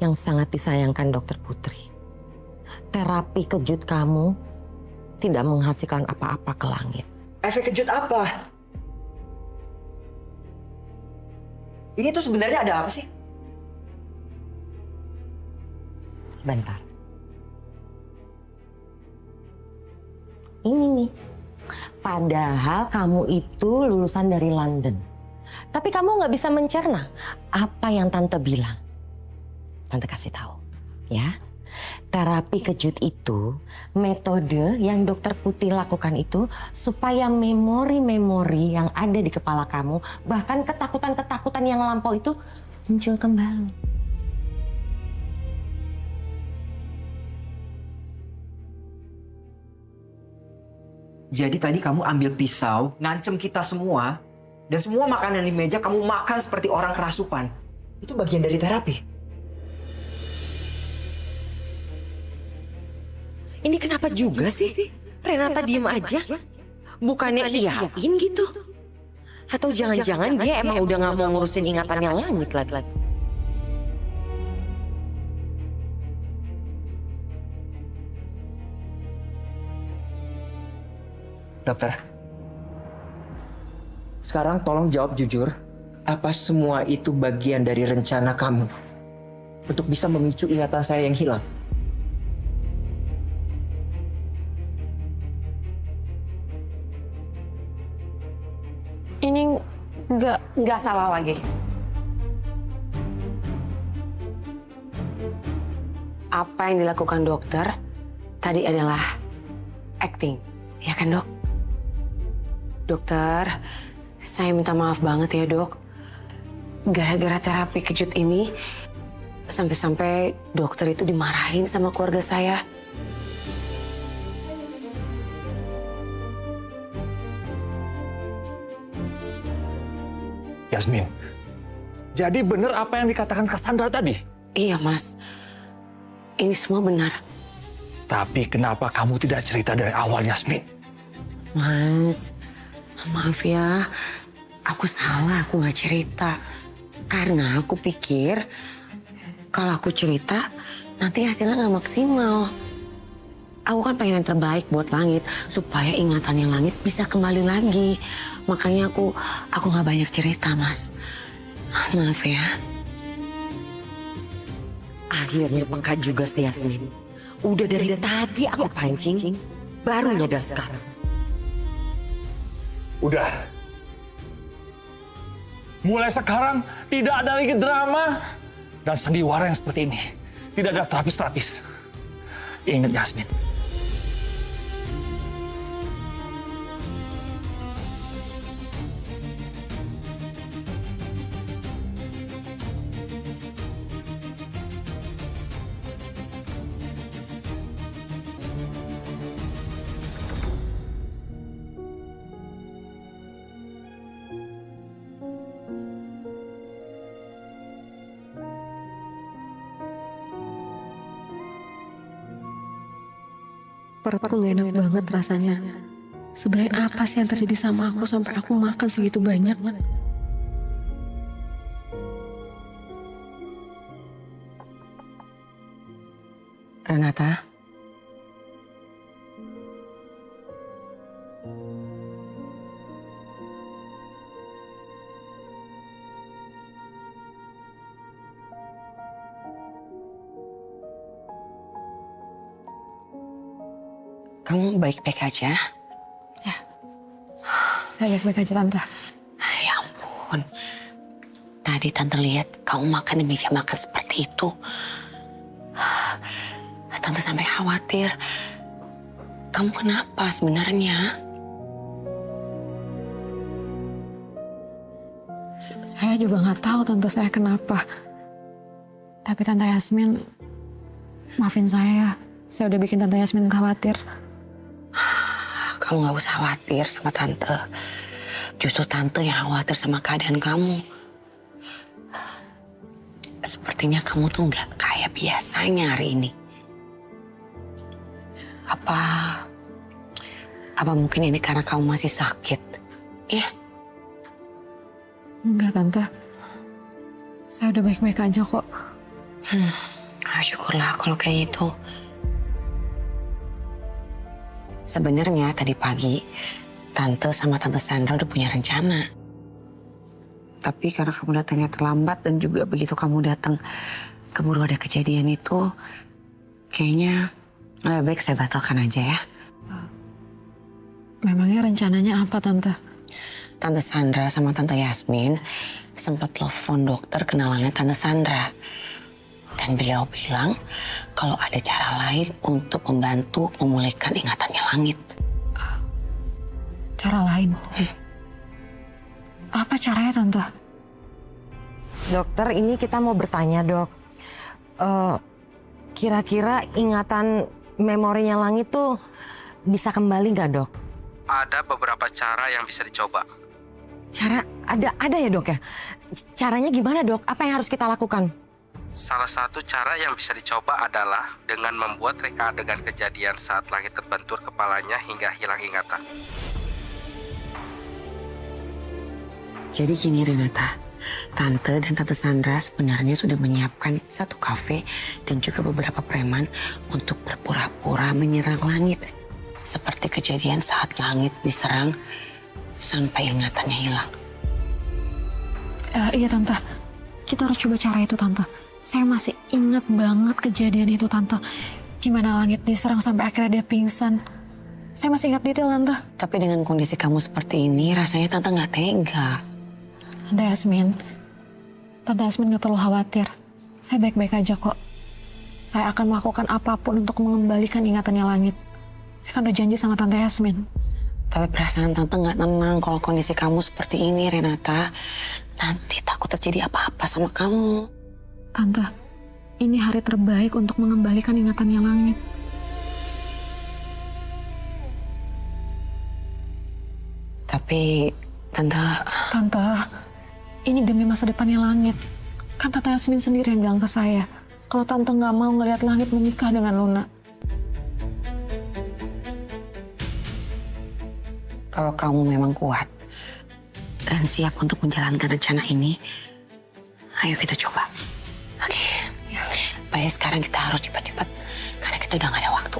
yang sangat disayangkan Dokter Putri. Terapi kejut kamu tidak menghasilkan apa-apa ke langit. Efek kejut apa? Ini tuh sebenarnya ada apa sih? Sebentar. Ini nih. Padahal kamu itu lulusan dari London. Tapi kamu nggak bisa mencerna apa yang Tante bilang. Tante kasih tahu, ya. Terapi kejut itu metode yang Dokter Putri lakukan itu supaya memori-memori yang ada di kepala kamu, bahkan ketakutan-ketakutan yang lampau itu muncul kembali. Jadi tadi kamu ambil pisau, ngancem kita semua, dan semua makanan di meja kamu makan seperti orang kerasupan. Itu bagian dari terapi. Ini kenapa juga sih? Renata diem aja. Bukannya iyain gitu. Atau jangan-jangan dia emang udah gak mau ngurusin ingatannya langit lagi. Dokter, sekarang tolong jawab jujur, apa semua itu bagian dari rencana kamu untuk bisa memicu ingatan saya yang hilang? Ini nggak salah lagi. Apa yang dilakukan dokter tadi adalah acting, ya kan dok? Dokter, saya minta maaf banget ya dok. Gara-gara terapi kejut ini, sampai-sampai dokter itu dimarahin sama keluarga saya. Yasmin, jadi benar apa yang dikatakan Cassandra tadi? Iya mas, ini semua benar. Tapi kenapa kamu tidak cerita dari awal, Yasmin? Mas, maaf ya, aku salah, aku nggak cerita. Karena aku pikir kalau aku cerita nanti hasilnya nggak maksimal. Aku kan pengen yang terbaik buat Langit supaya ingatannya Langit bisa kembali lagi. Makanya aku nggak banyak cerita, Mas. Maaf ya. Akhirnya peka juga si Yasmin. Udah dari tadi aku pancing, baru nyadar sekarang. Udah. Mulai sekarang tidak ada lagi drama dan sandiwara yang seperti ini. Tidak ada terapis-terapis. Ingat Yasmin. Perutku gak enak banget rasanya. Sebenarnya apa sih yang terjadi sama aku sampai aku makan segitu banyak? Renata. Kamu baik-baik aja? Ya, saya baik-baik aja Tante. Ya ampun. Tadi Tante lihat kamu makan di meja makan seperti itu. Tante sampai khawatir. Kamu kenapa sebenarnya? Saya juga nggak tahu Tante saya kenapa. Tapi Tante Yasmin, maafin saya. Saya udah bikin Tante Yasmin khawatir. Kamu gak usah khawatir sama Tante. Justru Tante yang khawatir sama keadaan kamu. Sepertinya kamu tuh gak kayak biasanya hari ini. Apa mungkin ini karena kamu masih sakit? Iya? Enggak Tante. Saya udah baik-baik aja kok. Syukurlah kalau kayak gitu. Sebenarnya tadi pagi Tante sama Tante Sandra udah punya rencana. Tapi karena kamu datangnya terlambat dan juga begitu kamu datang keburu ada kejadian itu, kayaknya lebih baik saya batalkan aja ya. Memangnya rencananya apa Tante? Tante Sandra sama Tante Yasmin sempat telepon dokter kenalannya Tante Sandra. Dan beliau bilang kalau ada cara lain untuk membantu memulihkan ingatannya Langit. Cara lain? Apa caranya Tante? Dokter, ini kita mau bertanya dok. Kira-kira ingatan memorinya Langit tuh bisa kembali nggak dok? Ada beberapa cara yang bisa dicoba. Cara ada ya dok ya? Caranya gimana dok? Apa yang harus kita lakukan? Salah satu cara yang bisa dicoba adalah dengan membuat reka adegan kejadian saat Langit terbentur kepalanya hingga hilang ingatan. Jadi gini Renata, Tante dan Tante Sandra sebenarnya sudah menyiapkan satu kafe dan juga beberapa preman untuk berpura-pura menyerang Langit. Seperti kejadian saat Langit diserang sampai ingatannya hilang. Iya Tante, kita harus coba cara itu Tante. Saya masih ingat banget kejadian itu Tante. Gimana Langit diserang sampai akhirnya dia pingsan. Saya masih ingat detail Tante. Tapi dengan kondisi kamu seperti ini rasanya Tante nggak tega. Tante Yasmin nggak perlu khawatir. Saya baik-baik aja kok. Saya akan melakukan apapun untuk mengembalikan ingatannya Langit. Saya kan udah janji sama Tante Yasmin. Tapi perasaan Tante nggak tenang kalau kondisi kamu seperti ini Renata. Nanti takut terjadi apa-apa sama kamu. Tante, ini hari terbaik untuk mengembalikan ingatannya Langit. Tapi Tante, ini demi masa depannya Langit. Kan Tante Yasmin sendiri yang bilang ke saya kalau Tante nggak mau ngelihat Langit menikah dengan Luna. kalau kamu memang kuat dan siap untuk menjalankan rencana ini, ayo kita coba. Oke. Baik, sekarang kita harus cepat-cepat karena kita udah gak ada waktu.